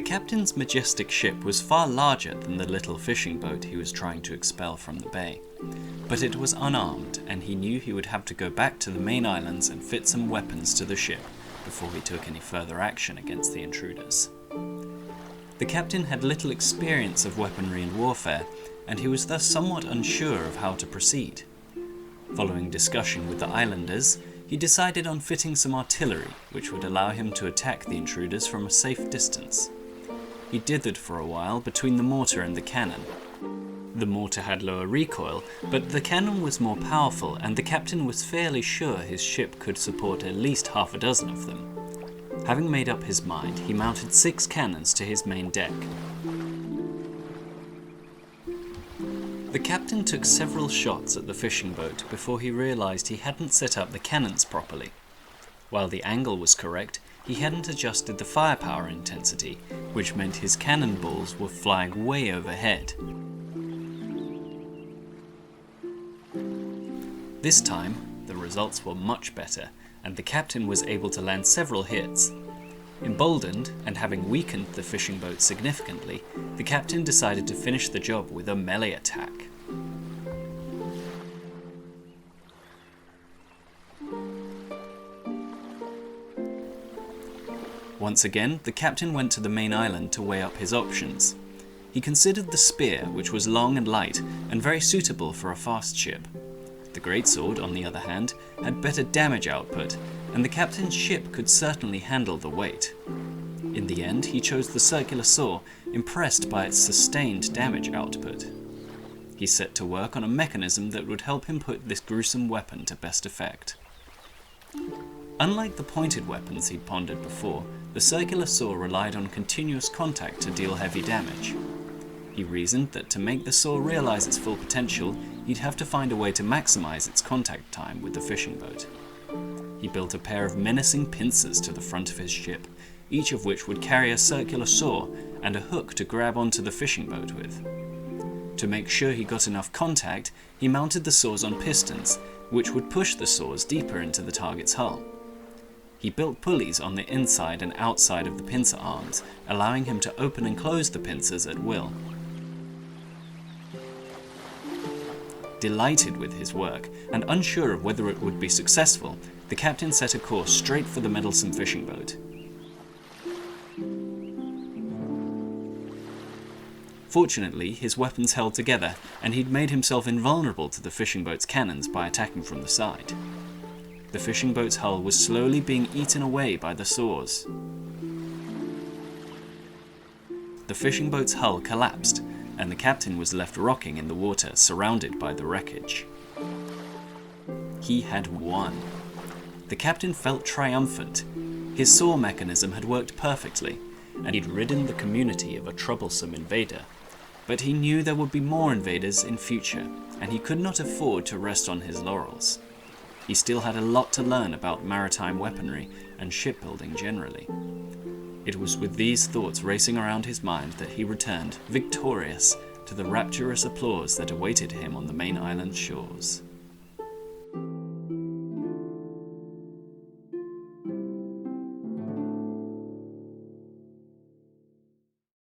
The captain's majestic ship was far larger than the little fishing boat he was trying to expel from the bay, but it was unarmed, and he knew he would have to go back to the main islands and fit some weapons to the ship before he took any further action against the intruders. The captain had little experience of weaponry and warfare, and he was thus somewhat unsure of how to proceed. Following discussion with the islanders, he decided on fitting some artillery, which would allow him to attack the intruders from a safe distance. He dithered for a while between the mortar and the cannon. The mortar had lower recoil, but the cannon was more powerful, and the captain was fairly sure his ship could support at least half a dozen of them. Having made up his mind, he mounted 6 cannons to his main deck. The captain took several shots at the fishing boat before he realized he hadn't set up the cannons properly. While the angle was correct, he hadn't adjusted the firepower intensity, which meant his cannonballs were flying way overhead. This time, the results were much better, and the captain was able to land several hits. Emboldened, and having weakened the fishing boat significantly, the captain decided to finish the job with a melee attack. Once again, the captain went to the main island to weigh up his options. He considered the spear, which was long and light, and very suitable for a fast ship. The greatsword, on the other hand, had better damage output, and the captain's ship could certainly handle the weight. In the end, he chose the circular saw, impressed by its sustained damage output. He set to work on a mechanism that would help him put this gruesome weapon to best effect. Unlike the pointed weapons he'd pondered before, the circular saw relied on continuous contact to deal heavy damage. He reasoned that to make the saw realize its full potential, he'd have to find a way to maximize its contact time with the fishing boat. He built a pair of menacing pincers to the front of his ship, each of which would carry a circular saw and a hook to grab onto the fishing boat with. To make sure he got enough contact, he mounted the saws on pistons, which would push the saws deeper into the target's hull. He built pulleys on the inside and outside of the pincer arms, allowing him to open and close the pincers at will. Delighted with his work, and unsure of whether it would be successful, the captain set a course straight for the meddlesome fishing boat. Fortunately, his weapons held together, and he'd made himself invulnerable to the fishing boat's cannons by attacking from the side. The fishing boat's hull was slowly being eaten away by the saws. The fishing boat's hull collapsed, and the captain was left rocking in the water, surrounded by the wreckage. He had won. The captain felt triumphant. His saw mechanism had worked perfectly, and he'd ridden the community of a troublesome invader. But he knew there would be more invaders in future, and he could not afford to rest on his laurels. He still had a lot to learn about maritime weaponry and shipbuilding generally. It was with these thoughts racing around his mind that he returned, victorious, to the rapturous applause that awaited him on the main island shores.